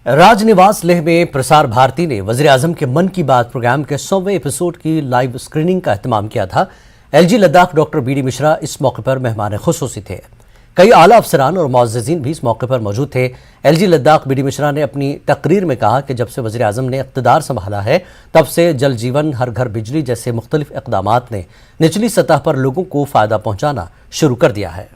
राजनिवास लेह में प्रसार भारती ने वज़ीर आज़म के मन की बात प्रोग्राम के 100वें एपिसोड की लाइव स्क्रीनिंग का एहतमाम किया था। LG Ladakh doctor BD Mishra इस मौके पर मेहमान खुसूसी थे। कई आला अफसरान और मुअज़्ज़िज़ीन भी इस मौके पर मौजूद थे। एलजी लद्दाख बीडी मिश्रा ने अपनी तकरीर में कहा कि जब से वज़ीर आज़म ने इक़्तिदार संभाला है तब से जल जीवन, हर घर बिजली जैसे मुख्तलिफ इक़दामात ने निचली सतह पर लोगों को फ़ायदा पहुँचाना शुरू कर दिया है।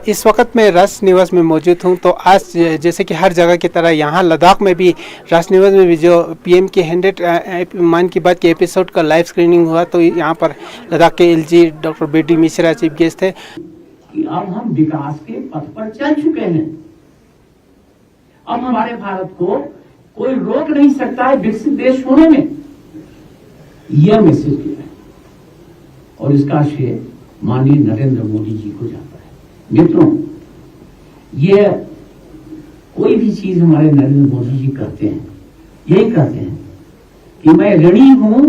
इस वक्त मैं राजनिवास में मौजूद हूं। तो आज जैसे कि हर जगह की तरह यहाँ लद्दाख में भी राजनिवास में भी जो पीएम के 100 मन की बात के एपिसोड का लाइव स्क्रीनिंग हुआ, तो यहाँ पर लद्दाख के LG doctor BD Mishra chief guest थे। अब हम विकास के पथ पर चल चुके हैं। अब हमारे भारत को कोई रोक नहीं सकता है विकसित देश होने में। यह मैसेज दिया है और इसका श्रेय माननीय नरेंद्र मोदी जी को जाता है। मित्रों, ये कोई भी चीज हमारे नरेंद्र मोदी जी करते हैं, यही कहते हैं कि मैं ऋणी हूं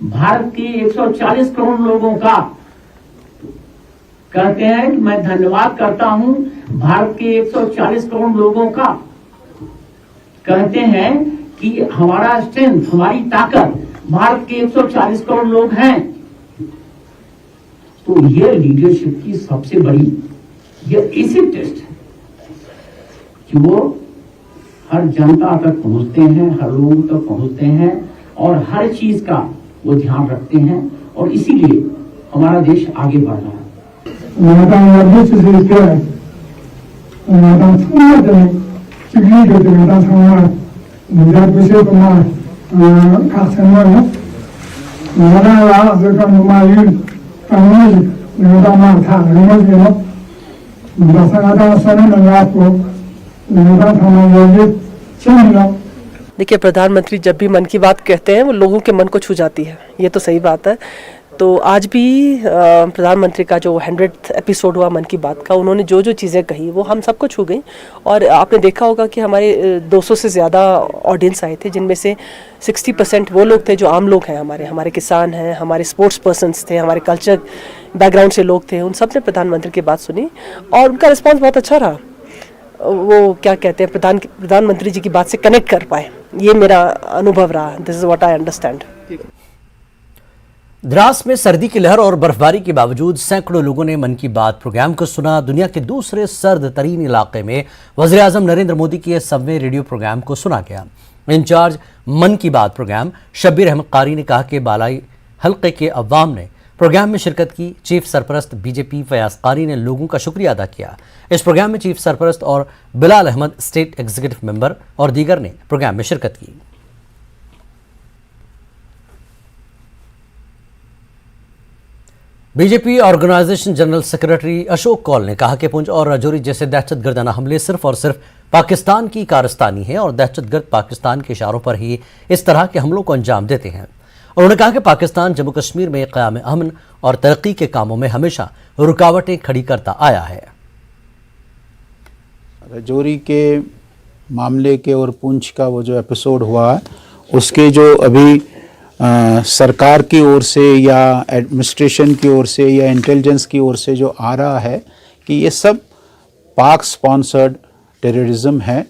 भारत के 140 करोड़ लोगों का। कहते हैं कि मैं धन्यवाद करता हूं भारत के 140 करोड़ लोगों का। कहते हैं कि हमारा स्ट्रेंथ, हमारी ताकत भारत के 140 करोड़ लोग हैं। तो ये लीडरशिप की सबसे बड़ी ये ऐसी टेस्ट है कि वो हर जनता तक पहुंचते हैं, हर लोगों तक पहुंचते हैं और हर चीज का वो ध्यान रखते हैं और इसीलिए हमारा देश आगे बढ़ रहा है। देखिए, प्रधानमंत्री जब भी मन की बात कहते हैं वो लोगों के मन को छू जाती है, ये तो सही बात है। तो आज भी प्रधानमंत्री का जो 100th एपिसोड हुआ मन की बात का, उन्होंने जो जो चीज़ें कही वो हम सबको छू गई। और आपने देखा होगा कि हमारे 200 से ज़्यादा ऑडियंस आए थे, जिनमें से 60% वो लोग थे जो आम लोग हैं, हमारे किसान हैं, हमारे स्पोर्ट्स पर्सन्स थे, हमारे कल्चर बैकग्राउंड से लोग थे। उन सब ने प्रधानमंत्री की बात सुनी और उनका रिस्पॉन्स बहुत अच्छा रहा। वो क्या कहते हैं, प्रधानमंत्री जी की बात से कनेक्ट कर पाए, ये मेरा अनुभव रहा। This is what I understand. Dras में सर्दी की लहर और बर्फबारी के बावजूद सैकड़ों लोगों ने मन की बात प्रोग्राम को सुना। दुनिया के दूसरे सर्द तरीन इलाके में वज़ीर आज़म नरेंद्र मोदी के 100वें रेडियो प्रोग्राम को सुना गया। इंचार्ज मन की बात प्रोग्राम शब्बीर अहमद कारी ने कहा कि बालाई हल्के के अवाम ने प्रोग्राम में शिरकत की। चीफ सरपरस्त बीजेपी फयाज कारी ने लोगों का शुक्रिया अदा किया। इस प्रोग्राम में चीफ सरपरस्त और Bilal Ahmad state executive member और दीगर ने प्रोग्राम में शिरकत की। BJP organisation general secretary Ashok Kaul ने कहा कि पुंछ और राजौरी जैसे दहशतगर्दाना हमले सिर्फ और सिर्फ पाकिस्तान की कारस्तानी है और दहशतगर्द पाकिस्तान के इशारों पर ही इस तरह के हमलों को अंजाम देते हैं। उन्होंने कहा कि पाकिस्तान जम्मू कश्मीर में क़याम अमन और तरक्की के कामों में हमेशा रुकावटें खड़ी करता आया है। राजौरी के मामले के और पुंछ का वो जो एपिसोड हुआ, उसके जो अभी सरकार की ओर से या एडमिनिस्ट्रेशन की ओर से या इंटेलिजेंस की ओर से जो आ रहा है कि ये सब पाक स्पॉन्सर्ड टेररिज्म है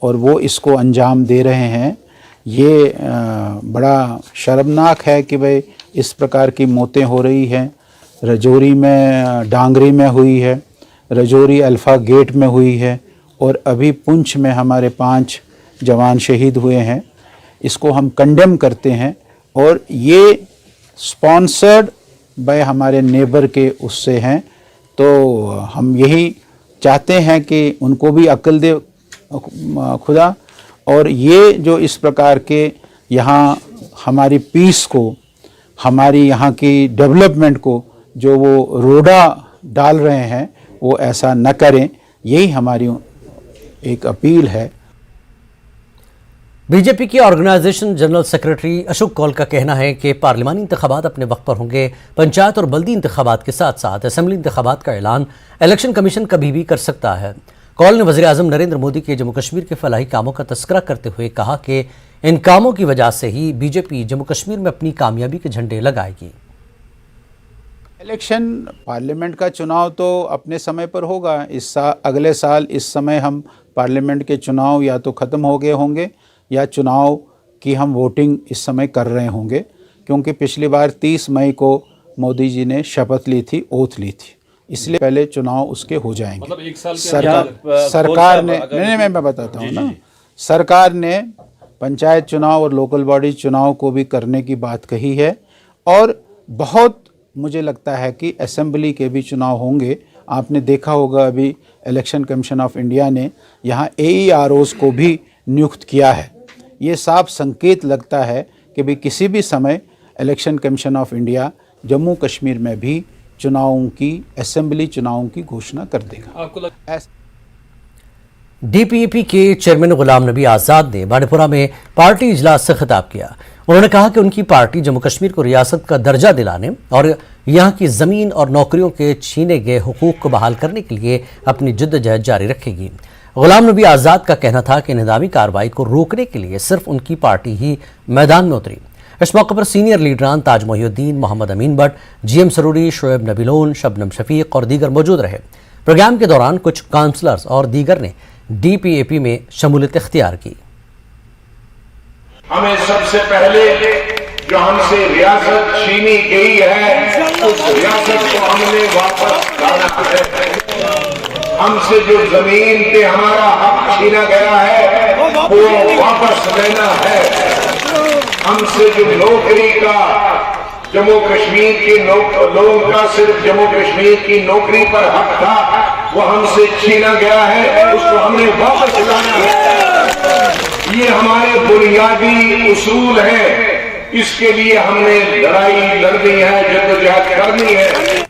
और वो इसको अंजाम दे रहे हैं, ये बड़ा शर्मनाक है कि भाई इस प्रकार की मौतें हो रही हैं। राजौरी में डांगरी में हुई है, राजौरी अल्फ़ा गेट में हुई है और अभी पुंछ में हमारे 5 जवान शहीद हुए हैं। इसको हम कंडेम करते हैं और ये स्पॉन्सर्ड बाय हमारे नेबर के उससे हैं। तो हम यही चाहते हैं कि उनको भी अक्ल दे खुदा, और ये जो इस प्रकार के यहाँ हमारी पीस को, हमारी यहाँ की डेवलपमेंट को जो वो रोड़ा डाल रहे हैं वो ऐसा न करें, यही हमारी एक अपील है। बीजेपी की organisation general secretary Ashok Kaul का कहना है कि पार्लिमानी इंतखाबात अपने वक्त पर होंगे। पंचायत और बल्दी इंतखाबात के साथ साथ असेंबली इंतखाबात का ऐलान इलेक्शन कमीशन कभी भी कर सकता है। कौल ने वज़ीर आज़म नरेंद्र मोदी के जम्मू कश्मीर के फलाही कामों का तस्करा करते हुए कहा कि इन कामों की वजह से ही बीजेपी जम्मू कश्मीर में अपनी कामयाबी के झंडे लगाएगी। इलेक्शन पार्लियामेंट का चुनाव तो अपने समय पर होगा। अगले साल इस समय हम पार्लियामेंट के चुनाव या तो ख़त्म हो गए होंगे या चुनाव की हम वोटिंग इस समय कर रहे होंगे, क्योंकि पिछली बार 30 मई को मोदी जी ने शपथ ली थी, ओथ ली थी, इसलिए पहले चुनाव उसके हो जाएंगे। मतलब एक साल के सरकार ने नहीं मैं बताता हूँ ना, सरकार ने पंचायत चुनाव और लोकल बॉडी चुनाव को भी करने की बात कही है, और बहुत मुझे लगता है कि असेंबली के भी चुनाव होंगे। आपने देखा होगा अभी इलेक्शन कमीशन ऑफ इंडिया ने यहाँ AEROs को भी नियुक्त किया है। ये साफ संकेत लगता है कि भी किसी भी समय election commission of India Jammu Kashmir में भी चुनावों की, असेंबली चुनावों की घोषणा कर देगा। आपको DPAP के चेयरमैन गुलाम नबी आज़ाद ने बांडीपुरा में पार्टी इजलास से खिताब किया। उन्होंने कहा कि उनकी पार्टी जम्मू कश्मीर को रियासत का दर्जा दिलाने और यहाँ की ज़मीन और नौकरियों के छीने गए हुकूक को बहाल करने के लिए अपनी जिद्दोजहद जारी रखेगी। गुलाम नबी आज़ाद का कहना था कि निज़ामी कार्रवाई को रोकने के लिए सिर्फ उनकी पार्टी ही मैदान में उतरी। इस मौके पर सीनियर लीडरान ताज मोहिउद्दीन, मोहम्मद अमीन भट्ट, GM सरूरी, शोएब नबीलोन, शबनम शफीक और दीगर मौजूद रहे। प्रोग्राम के दौरान कुछ काउंसलर्स और दीगर ने DPAP में शमूलियत इख्तियार की। हमें सबसे पहले जो हमसे रियासत छीनी गई है, उस रियासत को हमने वापस लाना है। हमसे जो जमीन पे हमारा हक छीना गया है वो वापस लेना है। हमसे जो नौकरी का, जम्मू कश्मीर के लोगों का सिर्फ जम्मू कश्मीर की नौकरी पर हक था, वो हमसे छीना गया है, उसको हमने वापस लाना है। ये हमारे बुनियादी उसूल हैं, इसके लिए हमने लड़ाई लड़नी है, जद्दोजहद करनी है।